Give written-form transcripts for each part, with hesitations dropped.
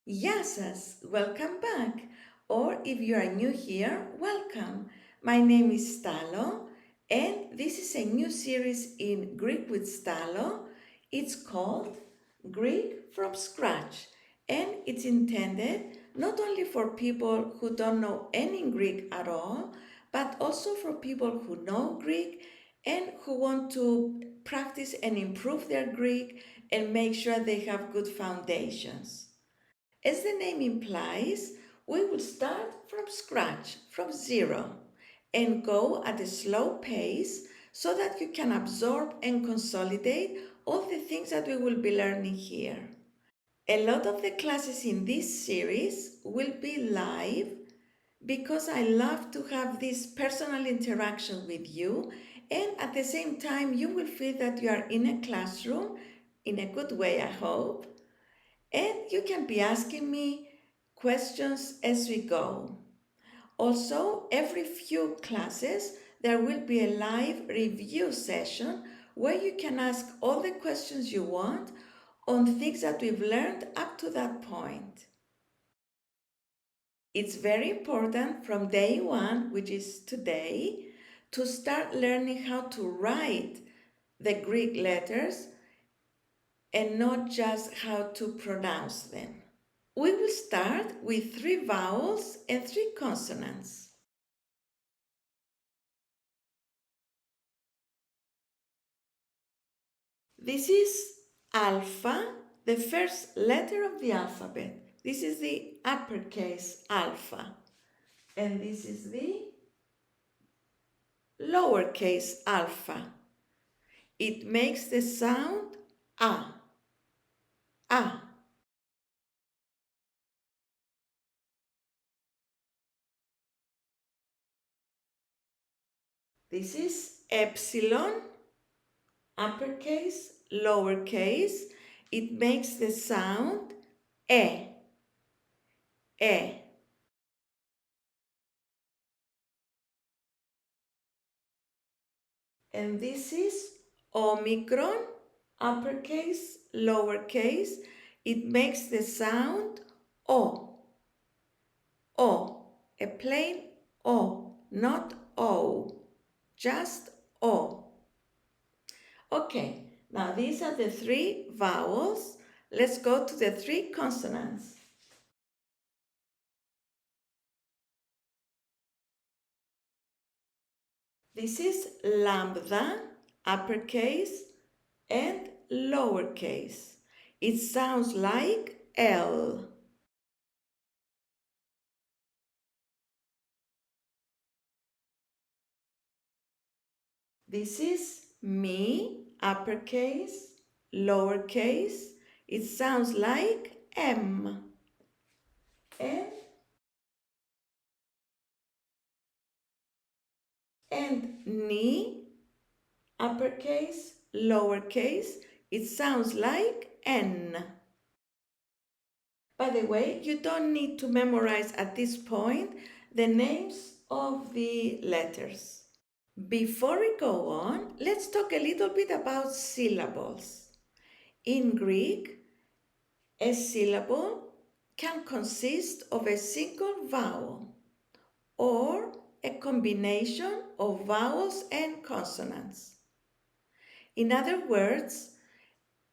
Yasas, welcome back. Or if you are new here, welcome. My name is Stalo, and this is a new series in Greek with Stalo. It's called Greek from Scratch, and it's intended not only for people who don't know any Greek at all, but also for people who know Greek and who want to practice and improve their Greek and make sure they have good foundations. As the name implies, we will start from scratch, from zero, and go at a slow pace so that you can absorb and consolidate all the things that we will be learning here. A lot of the classes in this series will be live because I love to have this personal interaction with you, and at the same time, you will feel that you are in a classroom in a good way, I hope. And you can be asking me questions as we go. Also, every few classes, there will be a live review session where you can ask all the questions you want on things that we've learned up to that point. It's very important from day one, which is today, to start learning how to write the Greek letters and not just how to pronounce them. We will start with 3 vowels and 3 consonants. This is alpha, the first letter of the alphabet. This is the uppercase alpha. And this is the lowercase alpha. It makes the sound A. A. This is epsilon, uppercase, lowercase. It makes the sound E. E. And this is omicron, uppercase, lowercase. It makes the sound O. O. A plain O, not O. Just O. Okay, now these are the 3 vowels. Let's go to the 3 consonants. This is lambda, uppercase, and lowercase. It sounds like L. This is me, uppercase, lowercase. It sounds like M. And, and ni, uppercase, lowercase. It sounds like N. By the way, you don't need to memorize at this point the names of the letters. Before we go on, let's talk a little bit about syllables. In Greek, a syllable can consist of a single vowel or a combination of vowels and consonants. In other words,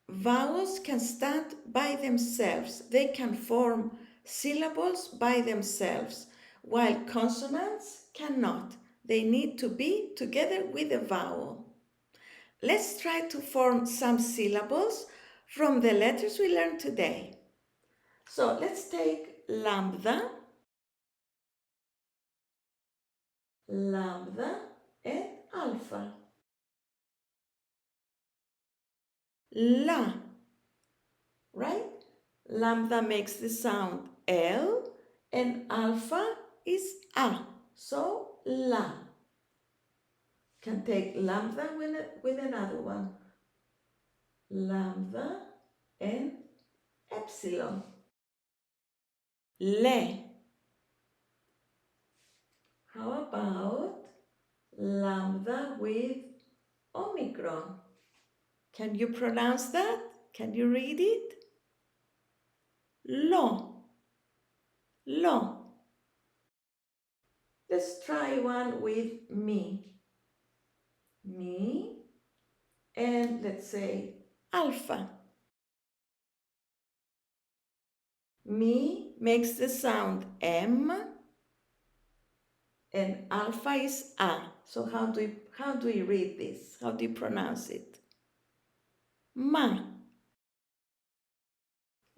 vowels can stand by themselves. They can form syllables by themselves, while consonants cannot. They need to be together with a vowel. Let's try to form some syllables from the letters we learned today. So let's take lambda, lambda, and alpha. La, right? Lambda makes the sound L and alpha is A. So la. Can take lambda with another one. Lambda and epsilon. Le. How about lambda with omicron? Can you pronounce that? Can you read it? Lo. lo. Let's try one with me. Me, and let's say alpha. Me makes the sound M, and alpha is A. So how do you read this? How do you pronounce it? Ma.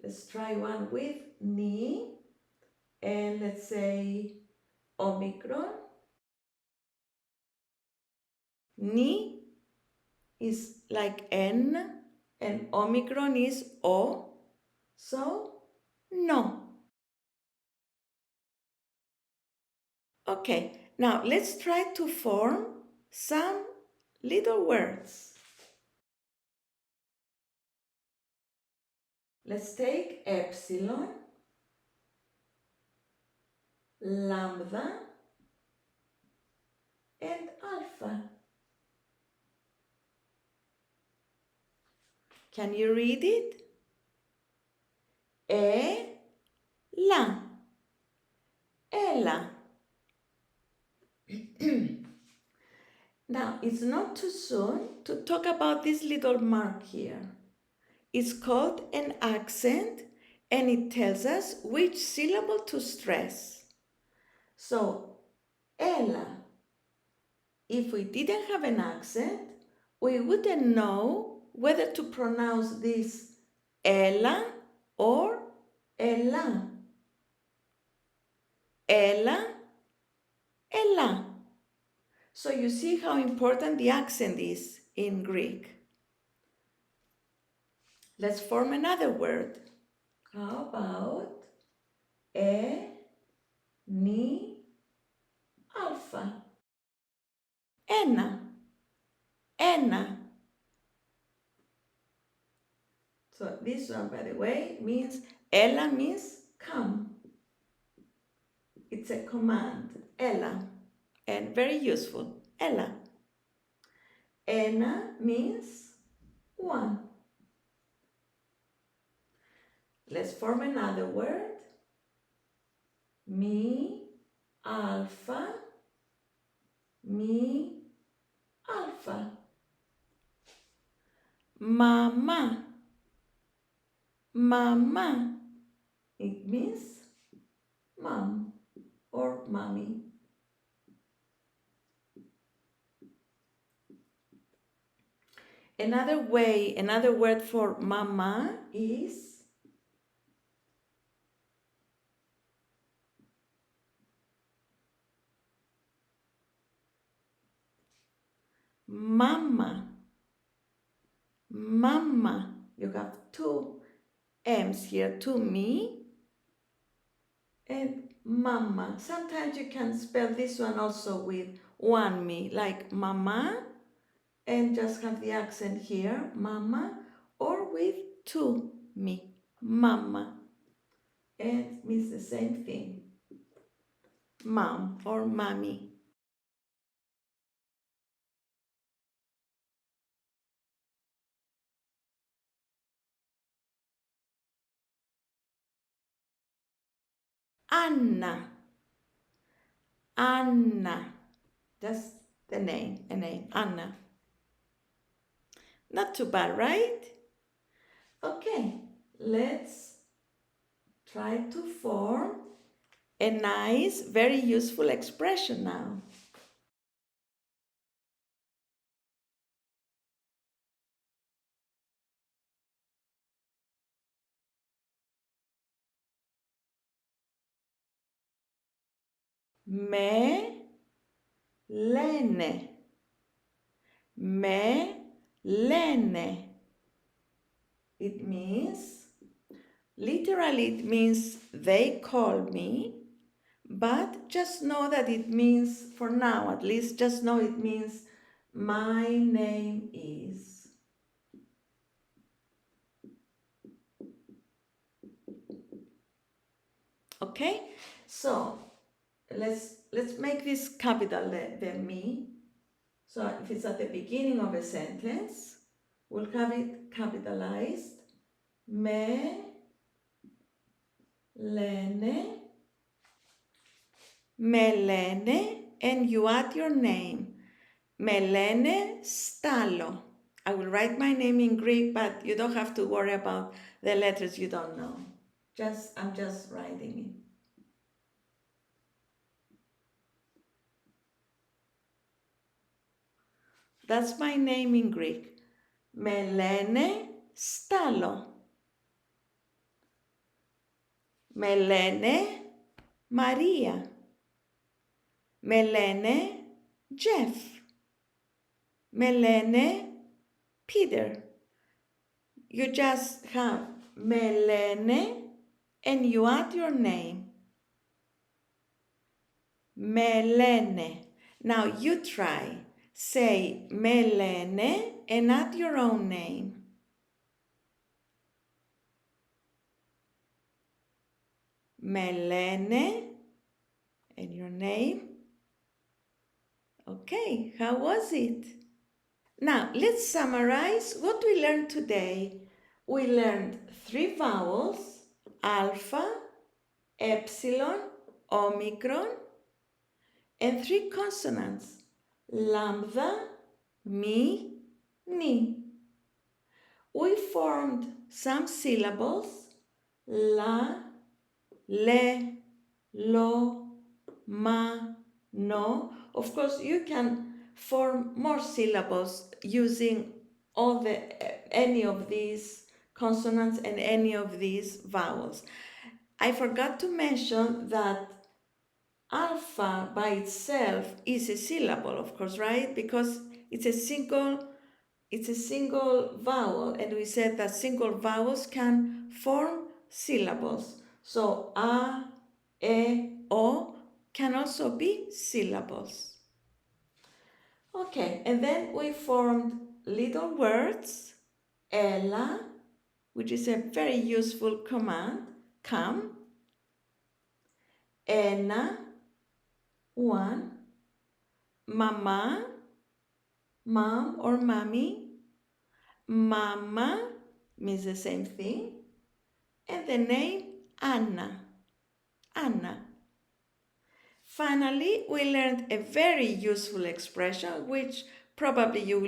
Let's try one with ni, and let's say Omicron. Ni is like N, and Omicron is O, so no. Okay, now let's try to form some little words. Let's take epsilon, lambda, and alpha. Can you read it? La, ella. Now, it's not too soon to talk about this little mark here. It's called an accent, and it tells us which syllable to stress. So, ella. If we didn't have an accent, we wouldn't know whether to pronounce this ella or ella. Ella, ella. So you see how important the accent is in Greek. Let's form another word. How about ni, alpha? Ένα, ένα. So this one, by the way, means, ella means come. It's a command, ella, and very useful, ella. Ένα means one. Let's form another word. Mi, alpha, mi, alpha. Mama, mama. It means mom or mommy. Another word for mama is mama. Mama. You have two M's here, two me and mama. Sometimes you can spell this one also with one me, like mama, and just have the accent here, mama, or with two me, mama. And it means the same thing, mom or mommy. Anna. Anna. That's the name, a name, Anna. Not too bad, right? Okay, let's try to form a nice, very useful expression now. Με λένε. Με λένε. Literally it means they call me, but just know that it means, for now at least, just know it means my name is. Okay, so let's make this capital, the me. So if it's at the beginning of a sentence, we'll have it capitalized. Με λένε Melene, and you add your name. Melene Stalo. I will write my name in Greek, but you don't have to worry about the letters you don't know. I'm just writing it. That's my name in Greek. Melene Stalo. Melene Maria. Melene Jeff. Melene Peter. You just have Melene and you add your name. Melene. Now you try. Say Melene and add your own name. Melene and your name. Okay, how was it? Now let's summarize what we learned today. We learned 3 vowels: alpha, epsilon, omicron, and 3 consonants: lambda, mi, ni. We formed some syllables: la, le, lo, ma, no. Of course, you can form more syllables using any of these consonants and any of these vowels. I forgot to mention that alpha by itself is a syllable, of course, right? Because it's a single vowel, and we said that single vowels can form syllables. So a, e, o can also be syllables. Okay, and then we formed little words: ella, which is a very useful command, come; ena, one; mama, mom or mommy; mama means the same thing; and the name Anna. Anna. Finally, we learned a very useful expression which probably you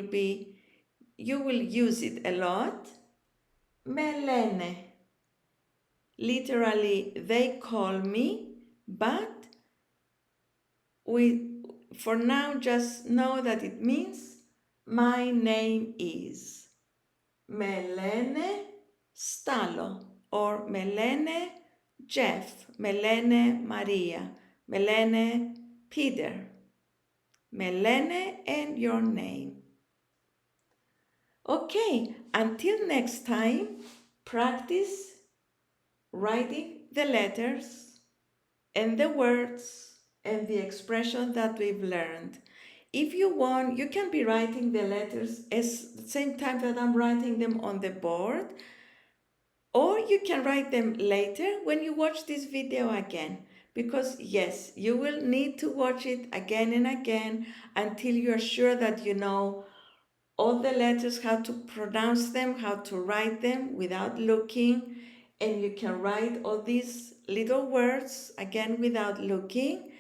will use it a lot. Melene. Literally, they call me, but for now just know that it means my name is Melene Stalo, or Melene Jeff, Melene Maria, Melene Peter. Melene and your name. Okay, until next time, practice writing the letters and the words and the expression that we've learned. If you want, you can be writing the letters at the same time that I'm writing them on the board, or you can write them later when you watch this video again, because yes, you will need to watch it again and again until you're sure that you know all the letters, how to pronounce them, how to write them without looking, and you can write all these little words again without looking,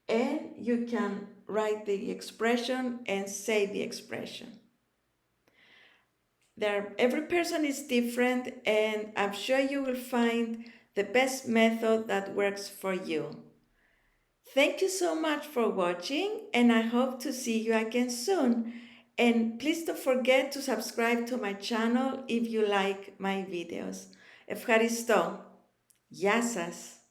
and you can write the expression and say the expression. Every person is different, and I'm sure you will find the best method that works for you. Thank you so much for watching, and I hope to see you again soon. And please don't forget to subscribe to my channel if you like my videos. Ευχαριστώ. Γεια σας.